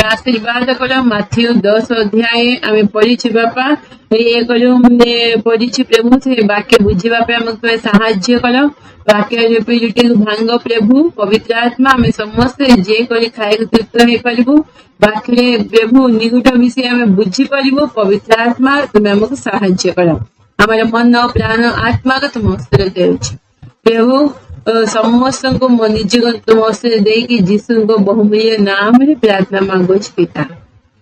आशीर्वाद कर माथ्यू 10 अध्याय आम पढ़ी बापा ये पढ़ी प्रभु से वाक्य बुझा आमको साहाय्य कर वाक्य भांग प्रभु पवित्र आत्मा आम समस्ते जे खाई तृप्त हो पारू वाक्य प्रभु निगूढ़ विषय आम बुझीपरू पवित्र आत्मा तुम्हें आमको साहाय्य कर हमारे मन प्राण आत्मा को तुम हस्ते देउछि प्रभु समस्त को निज तुम हस्ते देकी जीसु को बहुमूल्य नाम रे प्रार्थना मांगो पिता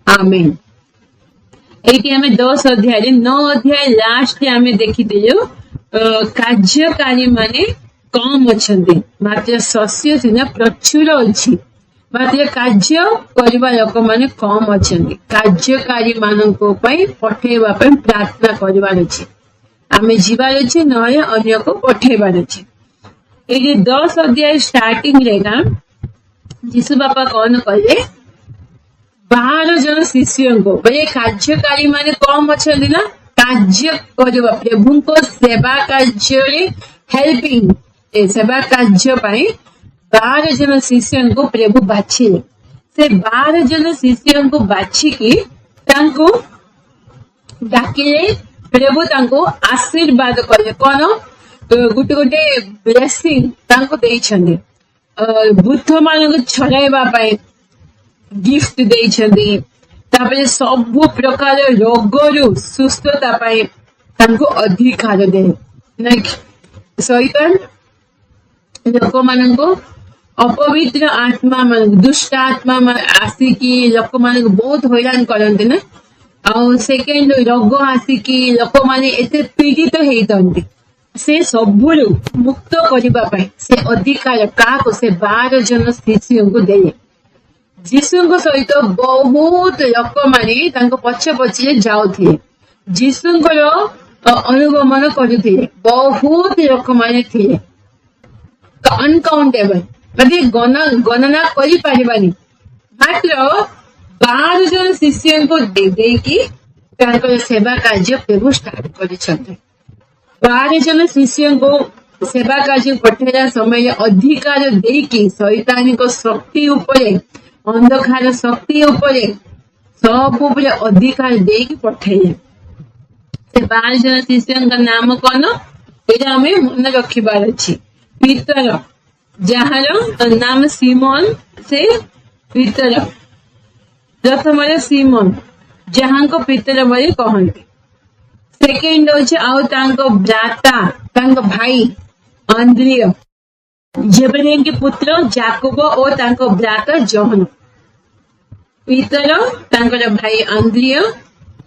आमीन। एटी आम 10 अध्याय 9 अध्याय लास्ट आम देखी कार्यकारी माने कम अच्छा मात्र शस्य सीना प्रचुर अच्छी मात्र कार्य करवा लोक मैंने कम अच्छा कार्यकारी मान पठेवा प्रार्थना करवार अच्छे आम जीवार अच्छे नए अन्य को पठेबार अच्छे। ये 10 अध्याय स्टार्टिंग रेगा जीशु बापा कौन कहे 12 जन शिष्यों को बोले कार्यकारी माने कम अच्छा ना कार्य करवा प्रभु को सेवा कार्य हेल्पिंग सेवा कार्य 12 जन शिष्यों को प्रभु बाछिले से 12 जन शिष्यों को बाछिकी डाकिले प्रभु तांको आशीर्वाद कले कौन गोटे गोटे ब्लेसिंग तांको देइछन्ते बुद्ध मान छड़ाइबा गिफ्ट देइछन्ते तापरे सब प्रकार रोगरु सुस्थता तांको अधिकार दे शैतान लोक मान अपवित्र आत्मा मान दुष्ट आत्मा आसिकी लोक मान बहुत हैरान करते ना आउ सेकेंड रोग आसिकी लोक मैंने एते पीड़ित होती से सबुरु मुक्त करने से अधिकार क्या से 12 जन शिष्यों को दे जीशु सहित बहुत लोक मैंने पछे पछे जाऊे जीशुଙ୍କର अनुगमन करुले बहुत लोक मैंने थे अनकाउंटेबल मतलब गणना करि मात्र 12 जन शिष्यों को देकी सेवा कार्य प्रभु स्टार्ट कर 12 जन शिष्यों को सेवा कार्य पठेला समय अधिकार देकी शैतानिक शक्ति उपरे अंधकार शक्ति उपरे सब उपरे अधिकार देकी पठेले से 12 जन शिष्यों का नाम कौन ये हमें मन रखिबार अच्छी पीतर जार नाम सीमोन से पीतर प्रथम सीमोन जहाँ को पीतर बोली कहते सेकेंड होचे आउ तांको भ्राता तांको भाई आंद्रिय जेबेदेई के पुत्र जाकूब और तांको भ्राता जोहन पीतर तांको भाई आंद्रिय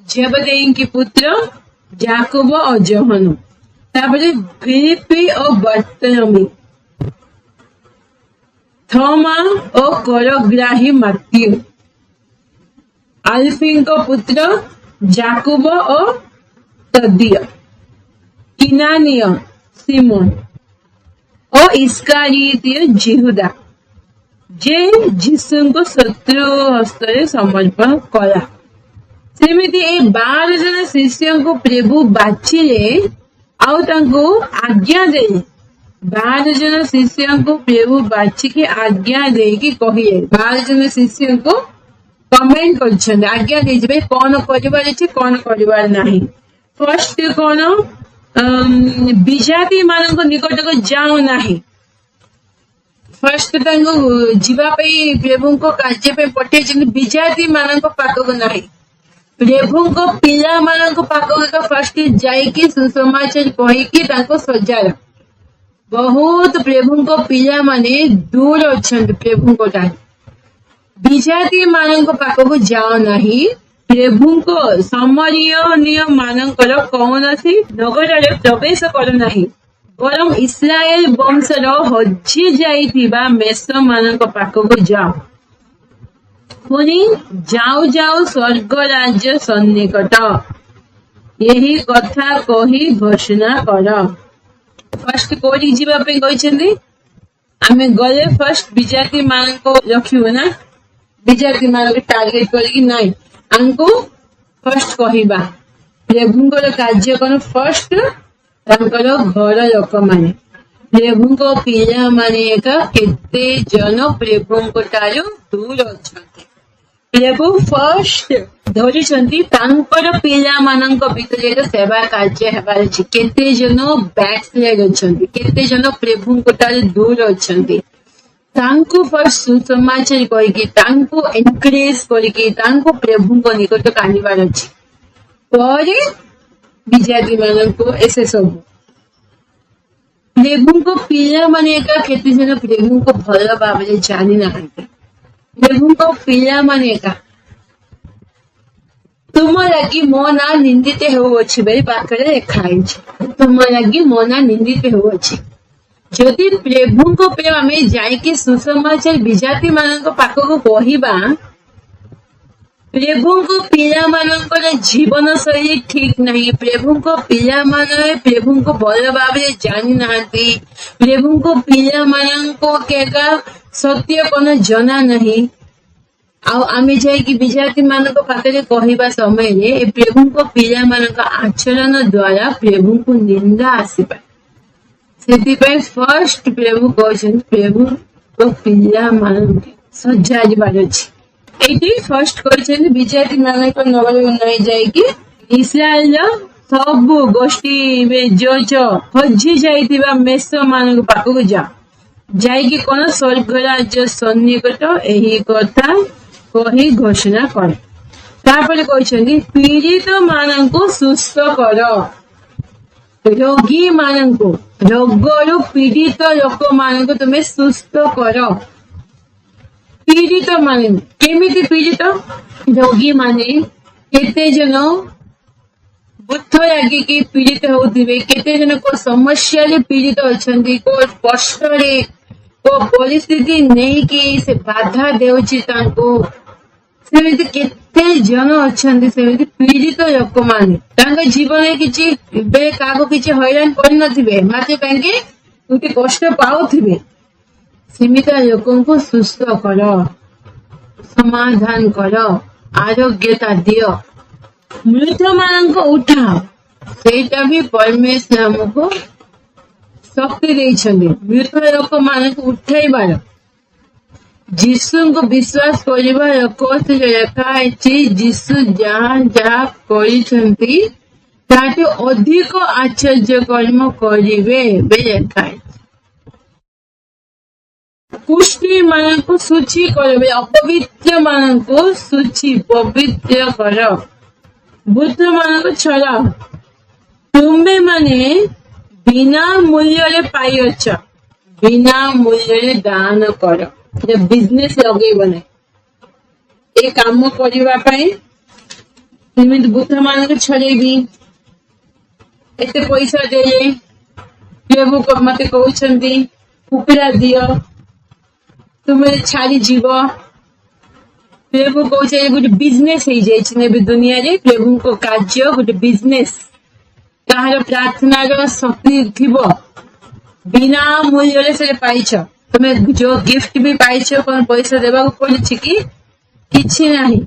जेबेदेई के पुत्र जाकूब और जोहन तापरे फिलिप्पी और बर्तलोमी थोमा और करग्राही मत्तियु अल्फी को पुत्र जाकूब और तद्दिय किनानिय सिमोन और इस्कारियोतीय जिहुदा जे जीशु को शत्रु हस्त समर्पण कला सेमिति 12 जन शिष्यों को प्रभु बाछिले आउ तांको आज्ञा दे 12 जन शिष्यों को प्रभु बाछिके आज्ञा दे कि कहिए 12 जन शिष्यों को कमेंट कर आज्ञा दे कौन कर नहीं फर्स्ट कौन विजाति मान निकट को जाओ नहीं फर्स्ट जीवाई प्रभु को कार्य पठे विजाति मान पाखक नहीं प्रभु को पिला मान पाखक फर्स्ट जाइकी सुसमाचार कहीकि सजार बहुत प्रभु को पिला माने दूर अच्छा प्रभु को विजाति मान पाखक जाओ नहीं प्रभु को समरीय मानकर कौन नगर प्रवेश कर नहीं बरं इस्राएल वंशर हजि जाइथिबा मेष मान पाखक जाओ पुणी जाऊ जाऊ स्वर्ग राज्य सन्निकट यही कथा कही घोषणा कर फर्स्ट कोडी जीवाई कहते आम गले फर्स्ट विजाति मान को रखू ना विजाति मान टार्गेट करके नाई आमको फर्स्ट कहवा प्रभुंकर कार्य कौन फर्स्ट घर लोक माने प्रभु को पिला माने केते जन प्रभु ठारू दूर अच्छा प्रभु फर्स्ट धरिଛନ୍ତି ତାଙ୍କର ପିଲାମାନଙ୍କ ଭିତରେ ଏକ ସେବା କାର୍ଯ୍ୟ ହେବାର ଅଛି। କେତେ ଜଣ ବ୍ୟାକସ୍ଲାଇଡ୍ ଅଛନ୍ତି, କେତେ ଜଣ ପ୍ରଭୁଙ୍କ ଠାରୁ ଦୂର ଅଛନ୍ତି, ତାଙ୍କୁ ଫର୍ଷ୍ଟ ସୁସମାଚାର କହିକି ତାଙ୍କୁ ଏନକରେଜ କରିକି ତାଙ୍କୁ ପ୍ରଭୁଙ୍କ ନିକଟକୁ ଆଣିବାର ଅଛି। ପରେ ବିଜାତି ମାନଙ୍କୁ ଏସେ ସବୁ ପ୍ରଭୁଙ୍କ ପିଲାମାନେ ଏକା କେତେ ଜଣ ପ୍ରଭୁଙ୍କ ଭଲ ଭାବରେ ଜାଣି ନାହାନ୍ତି। ପ୍ରଭୁଙ୍କ ପିଲାମାନେ ଏକା तुम लगी मो ना निंदित होउछि बेली पाखरे लेखा हैछि। तुम लगी मो ना निंदित होउछि। जदि प्रभु को प्रेम आमे जाय कि सुसमाचार विजाति मानक पाखको कहिबा, प्रभु को पिला मानकर जीवन शैली ठीक नहीं, प्रभु को पिला माने प्रभु को भल भाबरे जानि नांती, प्रभु को पिला मानको केका सत्य कोन जना नहीं। आमे जाए कि विजाति मानक पाखरे कहवा समय प्रभु को पिला मानक आचरण द्वारा प्रभु को निंदा आसीपारे। से फर्स्ट प्रभु कहते प्रभु को पिला मान सजाइबार अच्छी। ये फर्स्ट कहते विजाति मानक नगर नहीं जाए इस्राएल सब गोष्ठी जो हजि जाइथिबा मेष मानक पाखक जाए कौन स्वर्गराज्य सन्निकट यही कथा कही घोषणा कर। तापर कहते पीड़ित मानू सुस्थ कर, रोगी मानू रोगरु पीड़ित लोक मानू तुम्हें सुस्थ कर। पीड़ित मान केमिति पीड़ित रोगी माने केते जन बुद्ध लगिकी पीड़ित होउथिबे, केते जन को समस्या रे पीड़ित अछंती, को कष्ट रे को परिस्थिति नहीं कि से बाधा देउछि तांको। सेमिति केते जन अछंती सेमिति पीड़ित लोक माने तांका जीवन किछि बे कागो किछि हैरान कर नथिबे, माते कांके उते कष्ट पाउथिबे। सीमित लोकों को सुस्थ कर, समाधान कर, आरोग्यता दियो, मृत मान को उठाओ। सेटा भी परमेश्वर हमको शक्ति देइछन्ति मृत लोक मान को उठाइबार। जीसु को विश्वास करिबा लोक से लेखा अछि, जीसु जहाँ जहाँ करिछन्ति ताठु अधिक आश्चर्य कर्म करिवे बे लेखा अछि। कुष्ठी मान को सूची कर, अपवित्र मान को सूची पवित्र कर, बुद्ध मान को छड़ा। तुम्हें माने बिना मूल्य रे पाइछ, बिना मूल्य रे दान कर। बिजनेस लगे बने ए काम करबा पई तुम बुद्ध मान को छड़ेबी, एते पैसा दे प्रभु को मते कहउछन्ती कुकुड़ा दियो तुम्हें छाड़ी जीव। प्रभु कहे गोटे बिजनेस हो जाए दुनिया रे, प्रभु को कार्य गोटे बिजनेस। ताहार प्रार्थना शक्ति थिबो, बिना मूल्य से पाइछ। तुम्हें जो गिफ्ट भी पाइछ कौन पैसा देवा पड़ी कि किछि नहीं।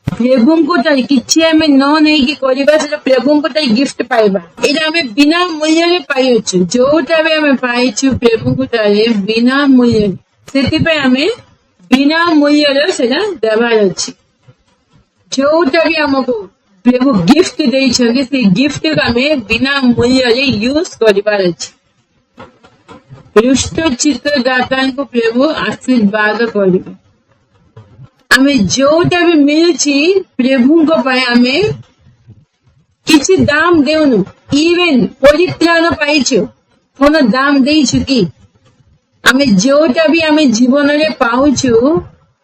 प्रभु को किछि आमे न नहीं कि करबा से प्रभु को गिफ्ट पाइबा। एटा आमे बिना मूल्य रे पाइछु, जोटा भी आमे पाइछु प्रभु को बिना मूल्य से आमे बिना मूल्य से देवार अच्छी। जोटा भी आमको प्रभु गिफ्ट देइछन्ति से गिफ्ट को आमे बिना मूल्य रे यूज करिबार अच्छी। रुष्ट चित्त दाता को प्रभु आशीर्वाद करिबे। आमे जोटा भी मिलुछि प्रभु को पाए आमे किछि दाम देउनु, इवेन परित्राण पाइछु कोन दाम देइछु कि आमे जोटा भी आमे जीवन रे पाउछु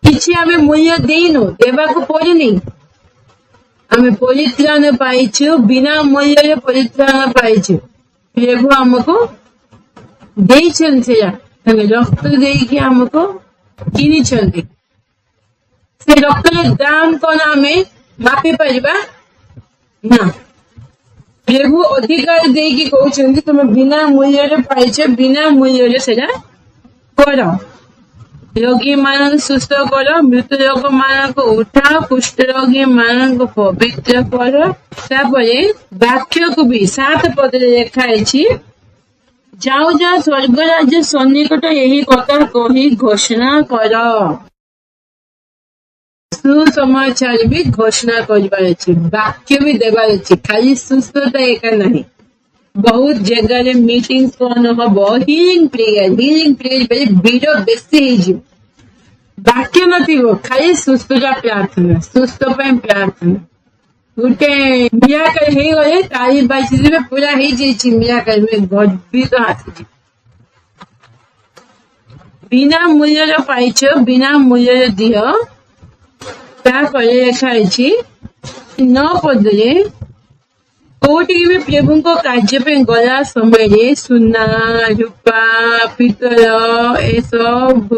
किछि आमे मूल्य देइनु, देबा को पड़िनी। आमे परित्राण पाइछु, बिना मूल्य रे परित्राण पाइछु। प्रभु हमको देइछन से रक्त देइके हमको किनिछन्ति। से रक्त रे दाम कोन आमे मापी परिबा ना। प्रभु अधिकार देइके कहउछन्ति तुम बिना मूल्य रे पाइछ, बिना मूल्य रे सेटा कर। रोगी मान सुस्थ कर, मृत लोक मान को उठा, कुष्ठ रोगी मान को पवित्र कर। तापरे वाक्य को भी 7 पद लिखा है, जाओ जाओ स्वर्ग राज्य सन्निकट यही कथा कही घोषणा कर। सुसमाचार भी घोषणा करबार अछि, वाक्य भी देबार अछि, खाली सुस्थता एका नहीं। बहुत जगह मीटिंग कौन हम हिलिंग प्रेयर बेले भिड़ बेसी हो वाक्य नथिबो, खाली सुस्थता प्रार्थना, सुस्थ ପାଇଁ प्रार्थना। गोटे मिराकल हे गले ताली बाजी पूरा हो जाइए, मिराकल में गर्वित आसी बिना मूल्य पाइछ, बिना मूल्य दिह। लिखाई 9 पदे कोटि भी प्रभु को कार्य पे गला समय सुना रूपा पितल ए सब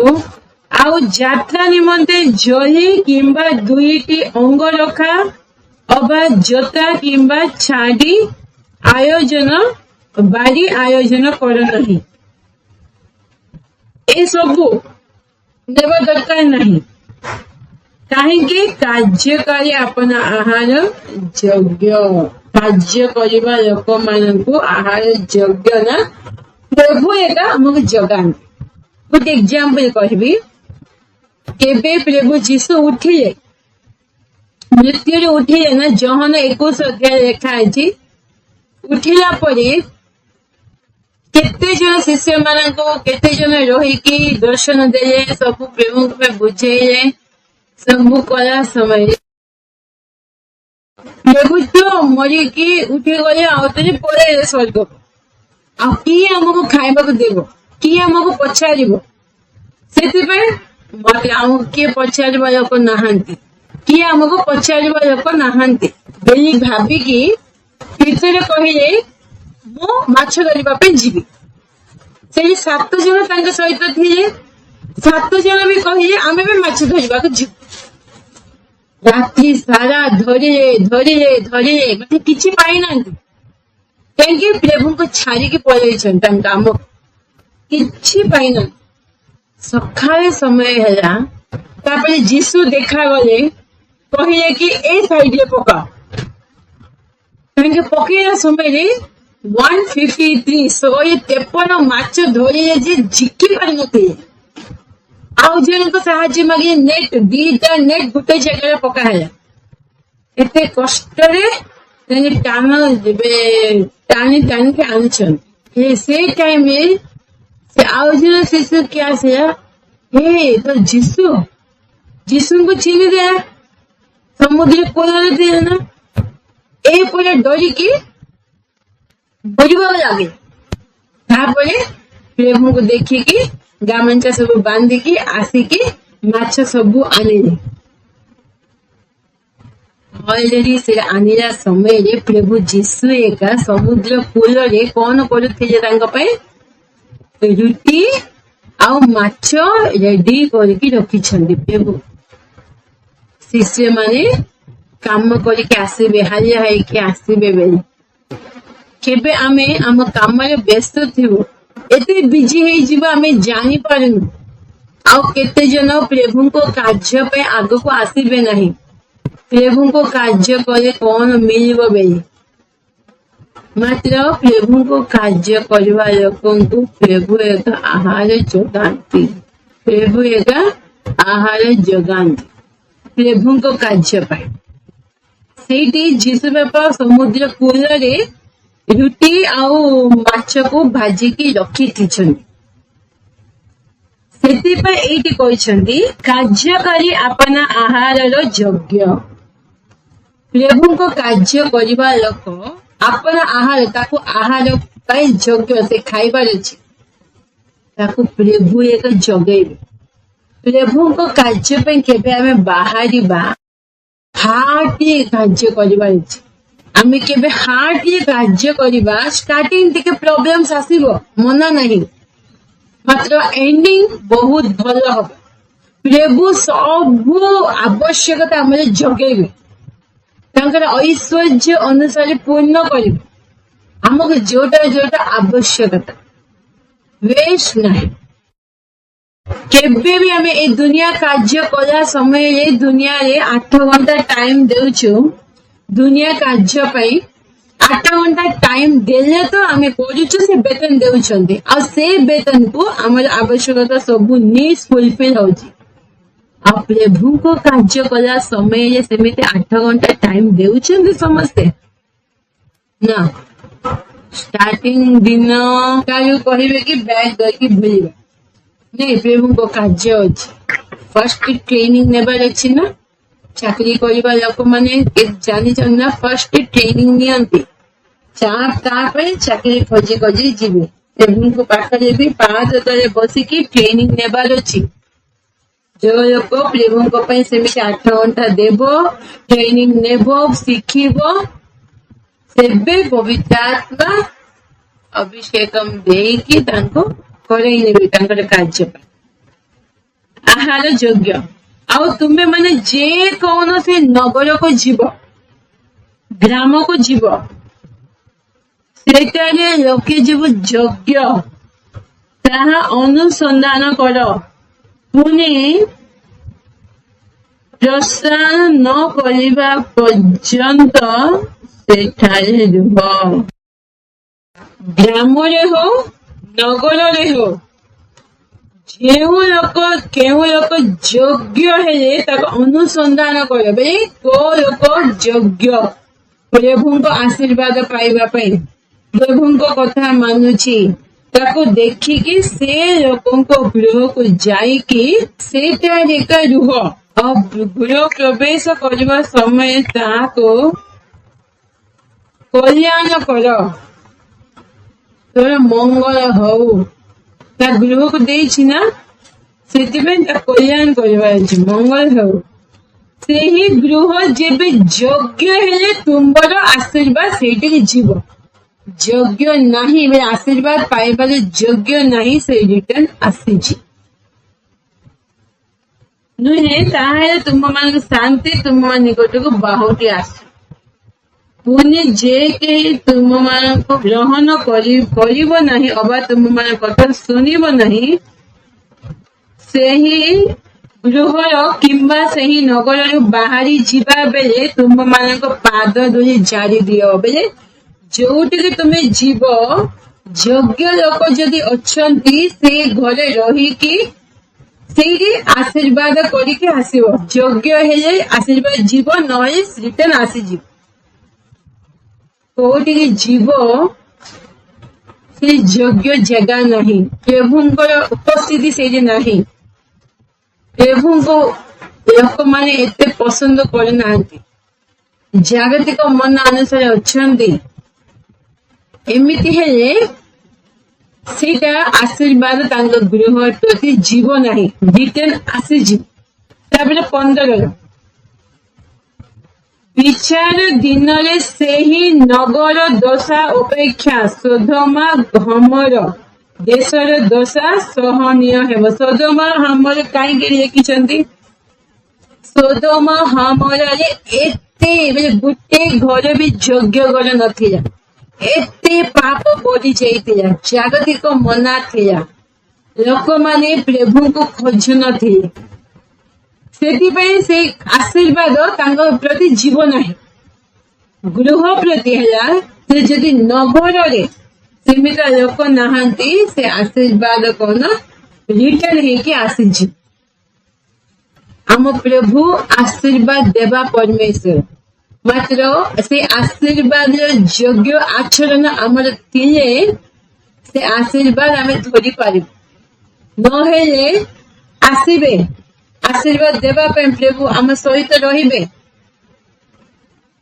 आउ यात्रा निमंते जली किंबा दुईटी अंग रखा अबा जोता किंबा छाड़ी आयोजन बारी आयोजन कर नहीं, ए सबू देवा दरकार नहीं। कहीं कार्यकारी अपन आहार यज्ञ कार्य करने लोक मान आहार यज्ञ ना प्रभु एका आमको जगान। गोटे एग्जांपल कहबी, केबे प्रभु जीशु उठिले मृत्यु उठिले ना, जहन 21 अध्याय लिखा है। उठिला परे केते जन शिष्य मान को केते जन रही दर्शन देले, सब प्रभु को बुझेले, सब कला समय प्रभु तो मरिकी उठी गले आउतरे पळे स्वर्ग आ किए हमको खाइबा को देबो, किए हमको पछारिबो। सेतिबे मते हमको किए पछारिबा लोक नाहंती, किए हमको पछारिबा लोक नाहंती बेली भाबी की पितरे कहिले मो माछ धरिबा पे जीवी। से 7 जन तांके सहित थिले, 7 जन भी कहिले आमे भी माछ धरिबा को जीव। रात्रि सारा धरिले मत किछि पाई ना, कहीं प्रभु को छाड़ी के पड़े काम किछि पाई ना। सकाळे समय है जीशु देखा गले कहिले कि ए साइड रे पका, कहीं पकेला समय 153 माछ धरिले जे झिकी पारि नथिले। आउ जन को साहाଯ୍य मागे नेट दीटा नेट गोटे जगह पका है, एते कष्ट रे टाण टाणी टाणी के आनछन। से टाइम में से आउ जन शिशु क्या से हे तो जीशु को चिन्ह दे समुद्र कोल दे ना, ए पूरा डरी की बजवा लगे। तापरे प्रभु को देखी कि गामंचा सब बांधिकी आसिकी माछ सबू आनिले। ऑलरेडी से आनिला समय रे प्रभु जीशु एका समुद्र कूल रे कौन करुथिले तांका पय रुटी आउ माछ रेडी करके रखी छंदी। प्रभु शिष्य माने काम करके आसीबे, हालिया है कि आसीबे बेले केबे आमे आम काम रे व्यस्त थिबो, एते बिजी है जीवा हमें जानी पारनु। आउ केते जन प्रभु को कार्य पे आगो को आसीबे नहीं, प्रभु को कार्य करे कौन मिलबो बेले। मात्र प्रभु को कार्य करवा लोकन को प्रभु एक आहार जोगांती, प्रभु एक आहार जोगांती प्रभु को कार्य पाए। सेठी जीशु बापा समुद्र कूल रे रुटी आउ माछ को भाजिकी रखी कार्यकारी अपना आहार यज्ञ। प्रभु को कार्य करवा लोक अपना आहार ताको आहार पाई यज्ञ से खाइबार अछि, ताको प्रभु एक जगेबे। प्रभु को कार्य पे केबे आमे बाहरिबा हाटी कार्य करबार अछि। आमे केबे हाटी कार्य करबा स्टार्टिंग टिके प्रॉब्लम्स आसीबो मना नहीं, मात्र एंडिंग बहुत भलो हो। प्रभु सब आवश्यकता आमे जगेबे, तांकर ऐश्वर्य अनुसार पूर्ण करिबे। हमको जोटा जोटा आवश्यकता वेस्ट नहीं। केबे भी आमे ए दुनिया कार्य कला समय ये दुनिया रे 8 घंटा टाइम देउछु, दुनिया कार्य पाई 8 घंटा टाइम देले तो आमे करूछु, से वेतन देउछंती आ से वेतन को हमर आवश्यकता सब नीड्स फुलफिल होची। ଆଉ ପ୍ରଭୁଙ୍କ କାର୍ଯ୍ୟ କଲା ସମୟରେ ସେମିତି 8 ଘଣ୍ଟା ଟାଇମ ଦେଉଛନ୍ତି ସମସ୍ତେ ନା। ଷ୍ଟାର୍ଟିଂ ଦିନ ଠାରୁ କହିବେ କି ବ୍ୟାଗ ଧରିକି ବୁଲିବା ନାଇଁ, ପ୍ରଭୁଙ୍କ କାର୍ଯ୍ୟ ଅଛି। ଫାର୍ଷ୍ଟ ଟ୍ରେନିଂ ନେବାର ଅଛି ନା। ଚାକିରି କରିବା ଲୋକମାନେ ଜାଣିଛନ୍ତି ନା, ଫାର୍ଷ୍ଟ ଟ୍ରେନିଂ ନିଅନ୍ତି, ତାପରେ ଚାକିରି ଖୋଜି ଖୋଜି ଯିବେ। ପ୍ରଭୁଙ୍କ ପାଖରେ ବି ପାହାଚ ତଳେ ବସିକି ଟ୍ରେନିଂ ନେବାର ଅଛି। ଯୋଉ ଲୋକ ପ୍ରଭୁଙ୍କ ପାଇଁ ସେମିତି 8 ଘଣ୍ଟା ଦେବ, ଟ୍ରେନିଂ ନେବ, ଶିଖିବ, ସେବେ ପବିତ୍ର ଆତ୍ମା ଅଭିଷେକମ ଦେଇକି ତାଙ୍କୁ କରେଇ ନେବେ ତାଙ୍କର କାର୍ଯ୍ୟ ପାଇଁ ଆହାର ଯୋଗ୍ୟ। ଆଉ ତୁମେ ମାନେ ଯେ କୌଣସି ନଗରକୁ ଯିବ, ଗ୍ରାମକୁ ଯିବ, ସେଠାରେ ଲୋକେ ଯିବୁ ଯୋଗ୍ୟ ତାହା ଅନୁସନ୍ଧାନ କର, ପୁଣି ପ୍ରସ୍ଥାନ ନ କରିବା ପର୍ଯ୍ୟନ୍ତ ସେଠାରେ ରୁହ। ଗ୍ରାମରେ ହଉ ନଗରରେ ହଉ, କେଉଁ ଲୋକ ଯୋଗ୍ୟ ହେଲେ ତାକୁ ଅନୁସନ୍ଧାନ କର। ଭାଇ କୋଉ ଲୋକ ଯୋଗ୍ୟ ପ୍ରଭୁଙ୍କ ଆଶୀର୍ବାଦ ପାଇବା ପାଇଁ, ପ୍ରଭୁଙ୍କ କଥା ମାନୁଛି, ତାକୁ ଦେଖିକି ସେ ଲୋକଙ୍କ ଗୃହକୁ ଯାଇକି ସେଠାରେ ଏକା ରୁହ। ଆଉ ଗୃହ ପ୍ରବେଶ କରିବା ସମୟରେ ତାହାକୁ କଲ୍ୟାଣ କର, ତୋର ମଙ୍ଗଳ ହଉ। ତା ଗୃହକୁ ଦେଇଛି ନା, ସେଥିପାଇଁ ତା କଲ୍ୟାଣ କରିବାର ଅଛି, ମଙ୍ଗଳ ହଉ। ସେହି ଗୃହ ଯେବେ ଯୋଗ୍ୟ ହେଲେ ତୁମର ଆଶୀର୍ବାଦ ସେଇଠିକି ଯିବ। ଯୋଗ୍ୟ ନାହିଁ, ଆଶୀର୍ବାଦ ପାଇବାରେ ଯୋଗ୍ୟ ନାହିଁ, ସେ ରିଟର୍ନ ଆସିଛି ନୁହେଁ, ତାହେଲେ ତୁମମାନଙ୍କ ଶାନ୍ତି ତୁମ ନିକଟକୁ ବାହୁଟି ଆସୁ। ପୁଣି ଯେ କେହି ତୁମମାନଙ୍କୁ ଗ୍ରହଣ କରିବ ନାହିଁ ଅବା ତୁମମାନଙ୍କ କଥା ଶୁଣିବ ନାହିଁ, ସେହି ଗୃହର କିମ୍ବା ସେହି ନଗରରୁ ବାହାରି ଯିବା ବେଳେ ତୁମମାନଙ୍କ ପାଦ ଧରି ଜାରି ଦିଅ। ବେଲେ ଯୋଉଠିକି ତୁମେ ଯିବ, ଯୋଗ୍ୟ ଲୋକ ଯଦି ଅଛନ୍ତି, ସେ ଘରେ ରହିକି ସେଇଠି ଆଶୀର୍ବାଦ କରିକି ଆସିବ। ଯୋଗ୍ୟ ହେଲେ ଆଶୀର୍ବାଦ ଯିବ, ନହେଲେ ରିଟର୍ନ ଆସିଯିବ। କୋଉଠିକି ଯିବ ସେ ଯୋଗ୍ୟ ଜାଗା ନାହିଁ, ପ୍ରଭୁଙ୍କର ଉପସ୍ଥିତି ସେଇଠି ନାହିଁ, ପ୍ରଭୁଙ୍କୁ ଲୋକମାନେ ଏତେ ପସନ୍ଦ କରୁନାହାନ୍ତି, ଜାଗତିକ ମନ ଅନୁସାରେ ଅଛନ୍ତି। ଏମିତି ହେଲେ ସେଇଟା ଆଶୀର୍ବାଦ ତାଙ୍କ ଗୃହ ପ୍ରତି ଯିବ ନାହିଁ, ରିଟର୍ନ ଆସିଯିବ। ତାପରେ 15 ବିଚାର ଦିନରେ ସେହି ନଗର ଦଶା ଅପେକ୍ଷା ସୋଦୋମ ଗମୋର ଦେଶର ଦଶା ସହନୀୟ ହେବ। ସୋଦୋମ ଗମୋର କାହିଁକି ଲେଖିଛନ୍ତି? ସୋଦୋମ ଗମୋରରେ ଏତେ ଗୋଟେ ଘର ବି ଯୋଗ୍ୟ ଘର ନଥିଲା, ଏତେ ପାପ ପଡି ଯାଇଥିଲା, ଜାଗତିକ ମନା ଥିଲା, ଲୋକମାନେ ପ୍ରଭୁଙ୍କୁ ଖୋଜୁ ନଥିଲେ, ସେଥିପାଇଁ ସେଇ ଆଶୀର୍ବାଦ ତାଙ୍କ ପ୍ରତି ଯିବ ନାହିଁ। ଗୃହ ପ୍ରତି ହେଲା, ସେ ଯଦି ନଗରରେ ସେମିତି ଲୋକ ନାହାନ୍ତି, ସେ ଆଶୀର୍ବାଦ କଣ ରିଟର୍ନ ହେଇକି ଆସିଯିବ। ଆମ ପ୍ରଭୁ ଆଶୀର୍ବାଦ ଦେବା ପରମେଶ୍ୱର, ମାତ୍ର ସେ ଆଶୀର୍ବାଦର ଯୋଗ୍ୟ ଆଚରଣ ଆମର ଥିଲେ ସେ ଆଶୀର୍ବାଦ ଆମେ ଧରି ପାରିବୁ। ନହେଲେ ଆସିବେ ଆଶୀର୍ବାଦ ଦେବା ପାଇଁ, ପ୍ରଭୁ ଆମ ସହିତ ରହିବେ,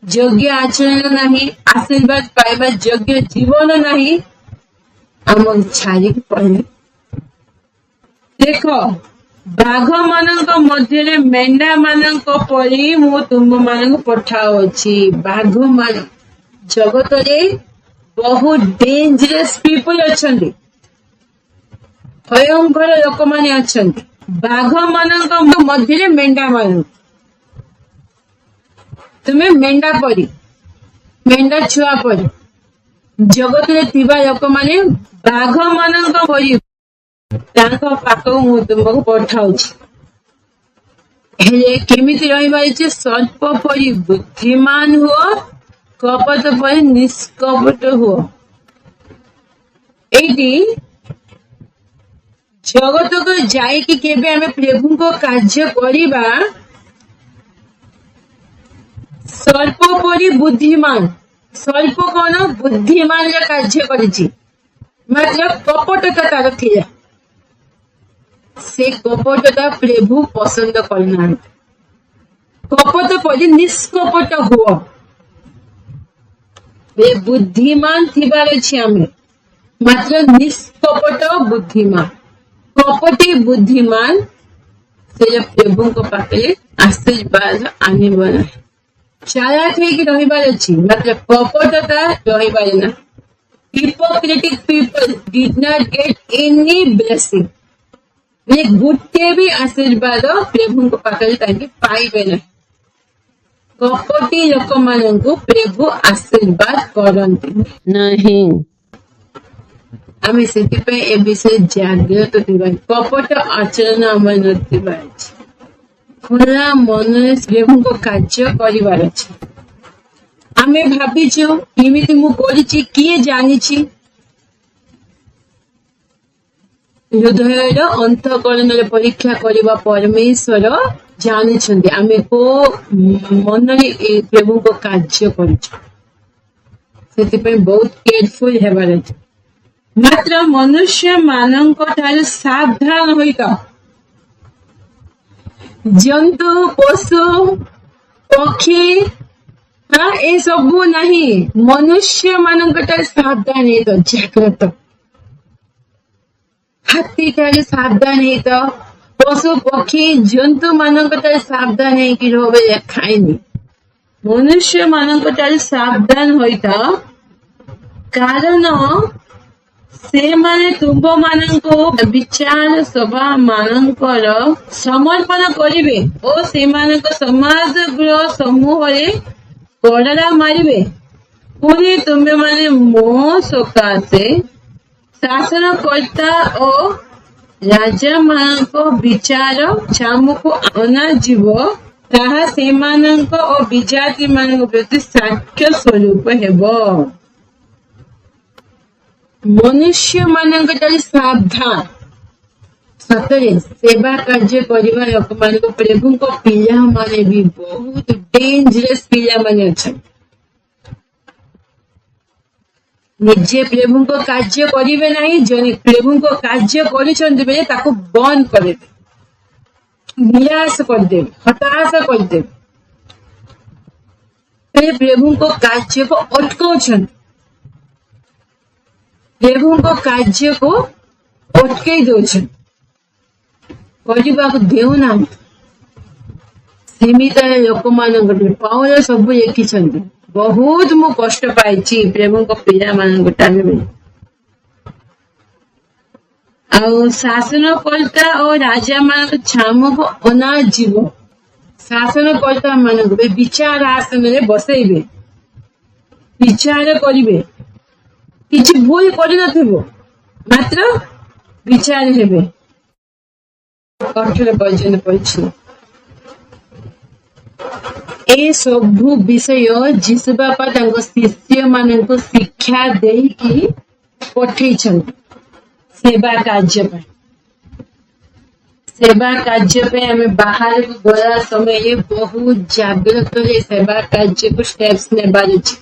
ଯୋଗ୍ୟ ଆଚରଣ ନାହିଁ, ଆଶୀର୍ବାଦ ପାଇବା ଯୋଗ୍ୟ ଜୀବନ ନାହିଁ, ଆମକୁ ଛାଡ଼ିକି ପଳେଇବେ। ଦେଖ, ବାଘ ମାନଙ୍କ ମଧ୍ୟରେ ମେଣ୍ଢା ମାନଙ୍କ ପରି ମୁଁ ତୁମମାନଙ୍କୁ ପଠାଉଛି। ବାଘ ମାନ ଜଗତରେ ବହୁତ ଡେଞ୍ଜରସ୍ ପିପୁଲ ଅଛନ୍ତି, ଭୟଙ୍କର ଲୋକମାନେ ଅଛନ୍ତି। ବାଘ ମାନଙ୍କ ମଧ୍ୟରେ ମେଣ୍ଢା ମାନଙ୍କୁ, ତୁମେ ମେଣ୍ଢା ପରି, ମେଣ୍ଢା ଛୁଆ ପରି, ଜଗତରେ ଥିବା ଲୋକମାନେ ବାଘ ମାନଙ୍କ ପରି, ତାଙ୍କ ପାଖକୁ ମୁଁ ତୁମକୁ ପଠାଉଛି। ହେଲେ କେମିତି ରହିବାର ଅଛି? ସର୍ପ ପରି ବୁଦ୍ଧିମାନ ହୁଅ, କପଟ ପରି ନିଷ୍କପଟ ହୁଅ। ଏଇଠି जगत को जाइकी केबे आमे प्रभु को कार्य करिबा सर्प परी बुद्धिमान सर्प कौन बुद्धिमान कार्य करिछि मात्र कपटता तार थिला से कपटता प्रभु पसंद करना कपट परी निष्कपट हुआ वे बुद्धिमान थिबार अछि आमे मात्र निष्कपट बुद्धिमान कपटी बुद्धिमान से प्रभु को पाखे आशीर्वाद आनिब ना चालाक है रहिबार अछि मात्र कपटता रहिबार ना hypocritic people did not get any blessing वे गुटे भी आशीर्वाद प्रभु को पाखे ताकि पाइबे ना कपटी लोक माननकु प्रभु आशीर्वाद करंती नहीं आमे सेतिपे ए विषय जागृत थिबा कपट आचरण आमे नथिबा खुला मन प्रभु को कार्य करिवार अछि आमे भाबिछु केमिति मु करिछि किए जानिछि हृदयर अंतःकरण परीक्षा करिबा परमेश्वर जानिछन्ति आमे को मन प्रभु को कार्य करिछु सेतिपे बहुत केयरफुल हेबार अछि मात्र मनुष्य मानक ठारे सावधान होइका जंतु पशु पक्षी हाँ ए सबू नहीं मनुष्य मानक ठारे सावधान है तो जाग्रत हाथी ठारे सावधान है तो पशु पक्षी जंतु मानक ठारे सावधान है कि रोबे खाइनी मनुष्य मानक ठारे सावधान होइता कारण से माने तुंब माननको विचार सभा मानकर समर्पण करिवे और से मानक समाज गृह समूह रे कोडरा मारिवे पुरी तुंबे माने मो सकासे शासन कर्ता और राजा मानको विचार चामुको अना जीव ताहा से मानक और विजाति मानक प्रति साक्ष्य स्वरूप हेबो मनुष्य मानक सावधान सतरे सेवा कार्य करिबा लोक मानक प्रभु को पिला माने भी बहुत डेंजरस पिला माने अछन निजे प्रभु को कार्य करिवे नाही जने प्रभु को कार्य करिसंत बेले ताको बंद करे निराश कर दे हताश कर दे प्रभु को कार्य को अटकाउछन प्रभु को कार्य को अटके दौन देना सीमित लोक मान पाउल सब लिखि बहुत मु कष्ट पाई प्रभु को पिला मान शासनकर्ता और राजा मान छाम को अना जीव शासनकर्ता मान विचार आसन में बसैबे विचार करिवे किछि भूल करि नथिबो मात्र विचार हेबे कठोर पर्यंत पछी ए सब विषय जीसु बापा तांको शिष्य माननको शिक्षा देई कि पठेछन सेवा कार्य पे हमें बाहर को गला समय बहुत जागृत रे सेवा कार्य को स्टेप्स नेबार अछि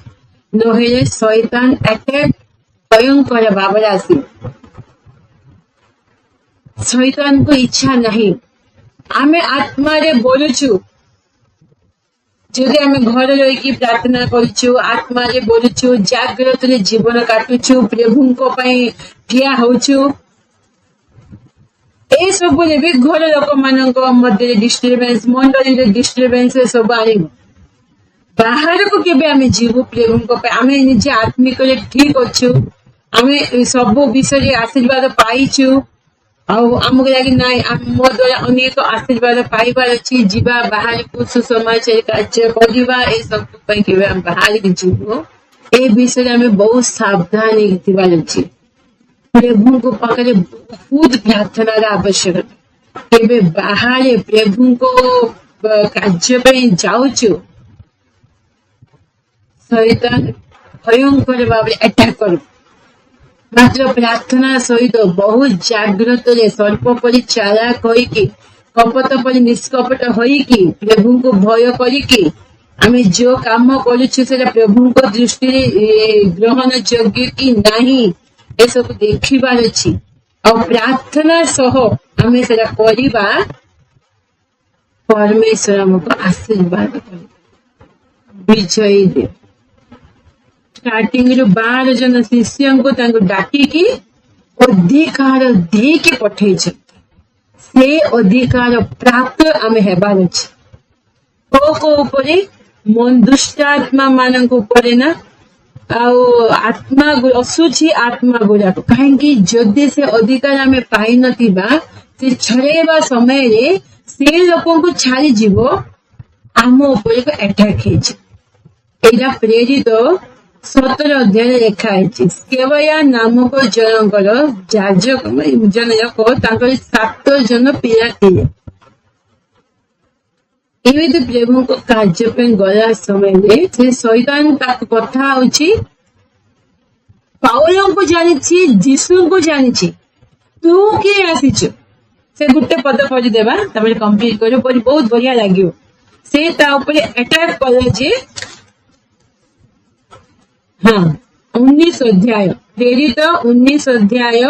नहेले शैतान अटैक भयंकर भाव आसी शैतान को इच्छा नहीं आमे आत्मा रे बोलुछु जदि आमे घर रही प्रार्थना करूछु आत्मा रे बोलुछु जागृत रे जीवन काटुछु प्रभु को पई ठिया होछु ए सब रे भी घर लोक मानक मध्य डिस्टर्बेंस मंडली रे डिस्टर्बेंस सब आनी बाहर को केबे आमे जीव प्रभु को पई आमे निजे आत्मिक रे ठीक अछु आमे सब विषय आशीर्वाद पाइछु आमको लगे ना मो द्वारा अनेक आशीर्वाद पाइबार अच्छी जीवा बाहर को सुसमाचार कार्य करवा ए सब बाहर जीव ए विषय में बहुत सावधान थिबार अच्छी प्रभु को पाखे बहुत प्रार्थनार आवश्यकता केबे बाहर प्रभु को कार्य पे जाउछु शैतान भयंकर भाव अटैक कर ମାତ୍ର ପ୍ରାର୍ଥନା ସହିତ ବହୁତ ଜାଗ୍ରତରେ ସର୍ପ ପରି ଚାଲାକ ହୋଇକି କପଟ ପରି ନିଷ୍କପଟ ହୋଇକି ପ୍ରଭୁଙ୍କୁ ଭୟ କରିକି ଆମେ ଯୋଉ କାମ କରୁଛୁ ସେଟା ପ୍ରଭୁଙ୍କ ଦୃଷ୍ଟିରେ ଗ୍ରହଣ ଯୋଗ୍ୟ କି ନାହିଁ ଏସବୁ ଦେଖିବାର ଅଛି। ଆଉ ପ୍ରାର୍ଥନା ସହ ଆମେ ସେଟା କରିବା, ପରମେଶ୍ୱର ଆମକୁ ଆଶୀର୍ବାଦ କରିବେ, ବିଜୟୀ ଦେବ। ଷ୍ଟାର୍ଟିଂରୁ 12 ଜଣ ଶିଷ୍ୟଙ୍କୁ ତାଙ୍କୁ ଡାକିକି ଅଧିକାର ଦେଇକି ପଠେଇଛନ୍ତି। ସେ ଅଧିକାର ପ୍ରାପ୍ତ ଆମେ ହେବାର ଅଛି। କୋଉ ଉପରେ? ଦୁଷ୍ଟ ଆତ୍ମା ମାନଙ୍କ ଉପରେ ନା, ଆଉ ଆତ୍ମା ଅଶୁଚି ଆତ୍ମା ଗୁଡାକ। କାହିଁକି? ଯଦି ସେ ଅଧିକାର ଆମେ ପାଇନଥିବା, ସେ ଛଡେଇବା ସମୟରେ ସେ ଲୋକଙ୍କୁ ଛାଡିଯିବ, ଆମ ଉପରେ ଆଟାକ୍ ହେଇଛି। ଏଇଟା ପ୍ରେରିତ 17 ଅଧ୍ୟାୟରେ ଲେଖା ହେଇଛି। ସ୍କେବୟା ନାମକ ଜଣଙ୍କର ଜଣେ ଲୋକ, ତାଙ୍କର 7 ଜଣ ପିଲା ଥିଲେ। ଏମିତି ପ୍ରଭୁଙ୍କ କାର୍ଯ୍ୟ ପାଇଁ ଗଲା ସମୟରେ ସେ ଶୈତାନ ତାକୁ କଥା ହଉଛି, ପାଉଲଙ୍କୁ ଜାଣିଛି, ଯୀଶୁଙ୍କୁ ଜାଣିଛି, ତୁ କିଏ ଆସିଛୁ? ସେ ଗୋଟେ ପଦ ପଢିଦେବା, ତାପରେ କମ୍ପ୍ଲିଟ କରିବ, ବହୁତ ବଢିଆ ଲାଗିବ। ସେ ତା ଉପରେ ଆଟାକ୍ କଲେ ଯେ 19 ଅଧ୍ୟାୟ, ପ୍ରେରିତ 19 ଅଧ୍ୟାୟ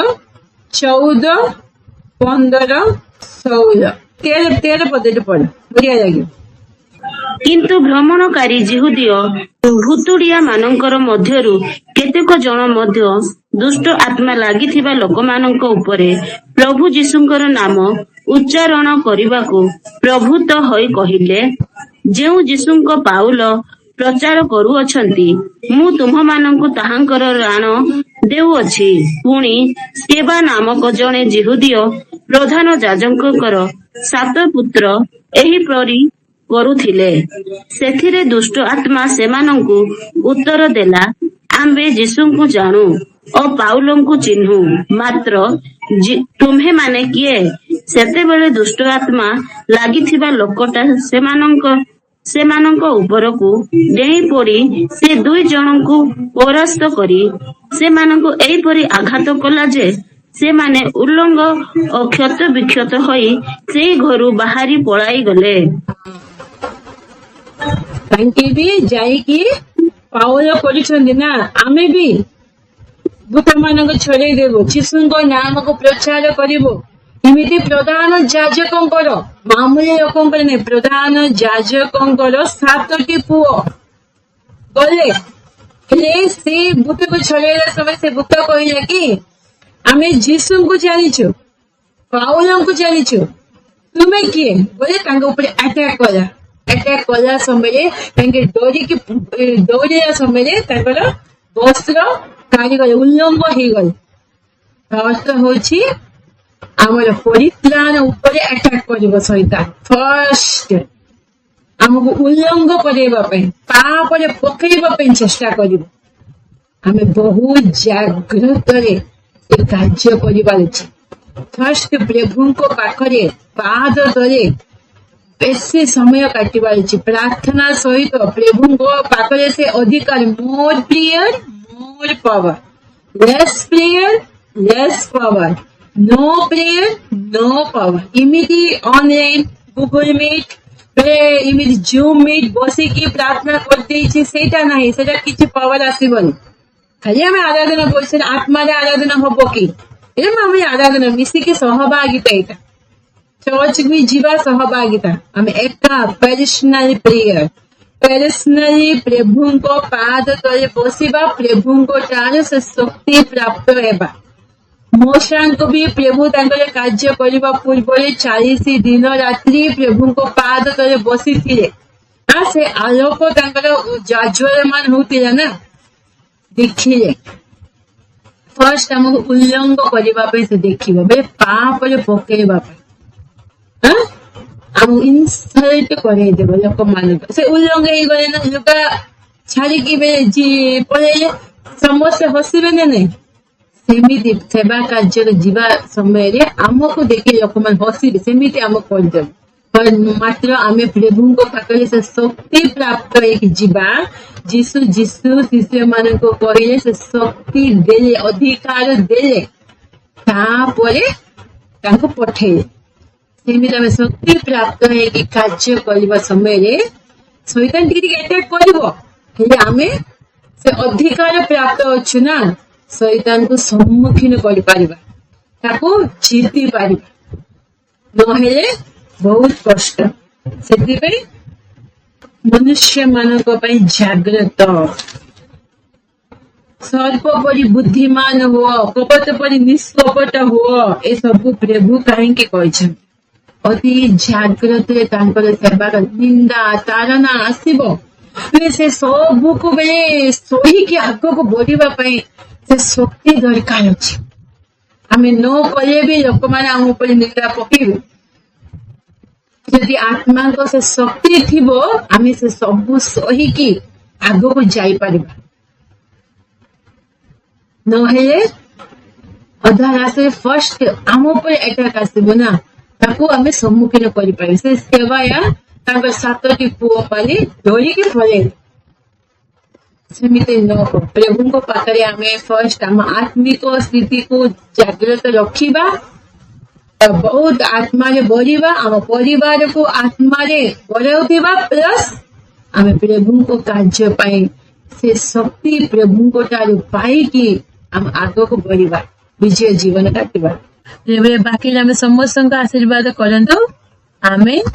14, 15, 16, 13 ପଦରେ ପଢ, ବଢିଆ ଲାଗିବ। କିନ୍ତୁ ଭ୍ରମଣକାରୀ ଯିହୁଦୀୟ ଭୁତୁଡିଆ ମାନଙ୍କର ମଧ୍ୟରୁ କେତେକ ଜଣ ମଧ୍ୟ ଦୁଷ୍ଟ ଆତ୍ମା ଲାଗିଥିବା ଲୋକମାନଙ୍କ ଉପରେ ପ୍ରଭୁ ଯୀଶୁଙ୍କର ନାମ ଉଚ୍ଚାରଣ କରିବାକୁ ପ୍ରଭୁତ ହୋଇ କହିଲେ, ଯେଉଁ ଯୀଶୁଙ୍କ ପାଉଲ ପ୍ରଚାର କରୁଅଛନ୍ତି, ମୁଁ ତୁମମାନଙ୍କୁ ତାହାଙ୍କର ରାଣ ଦେଉଅଛି। ପୁଣି ସ୍କେବା ନାମକ ଜଣେ ଯିହୁଦୀୟ ପ୍ରଧାନ ଯାଜକଙ୍କର 7 ପୁତ୍ର ଏହିପରି କରୁଥିଲେ। ସେଥିରେ ଦୁଷ୍ଟ ଆତ୍ମା ସେମାନଙ୍କୁ ଉତ୍ତର ଦେଲା, ଆମ୍ଭେ ଯୀଶୁଙ୍କୁ ଜାଣୁ ଓ ପାଉଲଙ୍କୁ ଚିହ୍ନୁ, ମାତ୍ର ତୁମ୍ଭେମାନେ କିଏ? ସେତେବେଳେ ଦୁଷ୍ଟ ଆତ୍ମା ଲାଗିଥିବା ଲୋକଟା ସେମାନଙ୍କ ଉପରକୁ ଡେଇଁ ପଡି ସେ 2 ଜଣଙ୍କୁ ପରାସ୍ତ କରି ସେମାନଙ୍କୁ ଏହିପରି ଆଘାତ କଲା ଯେ ସେମାନେ ଉଲ୍ଲଙ୍ଗ ଓ କ୍ଷତ ବିକ୍ଷତ ହୋଇ ସେଇ ଘରୁ ବାହାରି ପଳାଇଗଲେ। ତାଙ୍କେ ବି ଯାଇକି ପାଉଲ କରିଛନ୍ତି ନା, ଆମେ ବି ଭୂତ ମାନଙ୍କୁ ଛଡେଇ ଦେବୁ, ଯୀଶୁଙ୍କ ନାମକୁ ପ୍ରଚାର କରିବୁ। ଏମିତି ପ୍ରଧାନ ଯାଜକଙ୍କର, ମାମୁଲି ଲୋକଙ୍କର ନାହିଁ, ପ୍ରଧାନ ଯାଜକଙ୍କର 7ଟି ପୁଅ ଗଲେ। ହେଲେ ସେ ଭୂତକୁ ଛଡେଇଲା ସମୟ ସେ ଭୂତ କହିଲା କି, ଆମେ ଯୀଶୁଙ୍କୁ ଜାଣିଛୁ, ପାଉଲଙ୍କୁ ଜାଣିଛୁ, ତୁମେ କିଏ? ବୋଲେ ତାଙ୍କ ଉପରେ ଆଟାକ୍ କଲା। ଆଟାକ୍ କଲା ସମୟରେ ତାଙ୍କେ ଡରିକି ଦୌଡ଼ିଲା ସମୟରେ ତାଙ୍କର ବସ୍ତ୍ର କାଢିଗଲେ, ଉଲ୍ଲଙ୍ଗ ହେଇଗଲେ। ଅର୍ଥ ହଉଛି ଆମର ପରିତ୍ରାଣ ଉପରେ ଆଟାକ୍ କରିବ ଶୈତାନ। ଫାର୍ଷ୍ଟ ଆମକୁ ଉଲ୍ଲଙ୍ଗ କରାଇବା ପାଇଁ, ପାପରେ ପକେଇବା ପାଇଁ ଚେଷ୍ଟା କରିବ। ଆମେ ବହୁତ ଜାଗ୍ରତରେ ଏ କାର୍ଯ୍ୟ କରିବାର ଅଛି। ଫାର୍ଷ୍ଟ ପ୍ରଭୁଙ୍କ ପାଖରେ ପାଦ ତଳେ ବେଶୀ ସମୟ କାଟିବାର ଅଛି। ପ୍ରାର୍ଥନା ସହିତ ପ୍ରଭୁଙ୍କ ପାଖରେ ସେ ଅଧିକାର, more prayer more power, less prayer less power, no prayer no power. इमिति ऑनलाइन गुगल मीट इमिति जूम मीट बसिकी प्रार्थना करते सेटा नहीं, सेटा किछि पावर आसीबनी। खाली आम आराधना करछे, आत्मार आराधना हबो कि आम आराधना मिसिकी सहभागिता, एटा चर्च भी जीवा सहभागिता। आम एका पर्सनल प्रेयर, पर्सनली प्रभुंको पाद तले बसिबा, प्रभुंको ठारू से शक्ति प्राप्त हेबा। मोशांको भी प्रभु तांकर कार्य करबा पूर्व 40 दिन रात्रि प्रभुंको पाद तले बसी थिले। से आलोक तांकर जाज्वल्यमान होतिला ना, देखिले। फर्स्ट हमको उल्लंघ करबा पे से देखिबा, बे पाप रे पकेबा पे हम इनसल्ट करे देबो लोक मान। से उल्लंघ हे गले ना, लोक छाड़ी की बे जी पळेले समस्त हसिबे ने। सेमिति सेवा कार्य जीवा समय आमको देखी लोक मान हसिबे, सेमिति आम कर मात्र आम प्रभु पाखे से शक्ति प्राप्त जीवा, जीशु शिष्य मान को कहले से शक्ति देले अधिकार देले तापरे तांको पठेले सेमिति आमे शक्ति प्राप्त है कि कार्य करबा समय रे शैतान टिके अटैक करबो हेले आमे से अधिकार प्राप्त अछि ना शैतान को सम्मुखीन करि परिबा ताको जीति परिबा नहेले बहुत कष्ट से मनुष्य मानक पई जागृत सर्प परि बुद्धिमान हुआ कपट परि निष्कपट हुआ ए सब प्रभु कहीं कहछन अति जागृत तांकर सेवा कर निंदा तारना आसीबो से सब को बेले सोही के आगो को बढ़िबा पई से शक्ति दरकार अछि हमें नो कले भी लोक माने हम ऊपर निंदा पकेबे यदि आत्मा को से शक्ति थिबो आमे से सब सही की आगो को जाई परिबा नहेले अधा रास्ते फर्स्ट आम ऊपर अटैक आसीबो ना ताको आमे सम्मुखीन करि पारि से सेवा या तांकर सातटी पुओ पाली धोरी के फले सेमिते न प्रभु को पाखरे आमे फर्स्ट आम आत्मिक स्थिति को जागृत रखिबा बहुत आत्मा रे बढ़िबा आम परिवार को आत्मा रे बढ़ाउथिबा प्लस आमे प्रभु को कार्य पाई से शक्ति प्रभु को तारु पाई कि आम आगो को बढ़िबा विजय जीवन काटिबा बाकी आमे समस्त आशीर्वाद करंतु आमेन।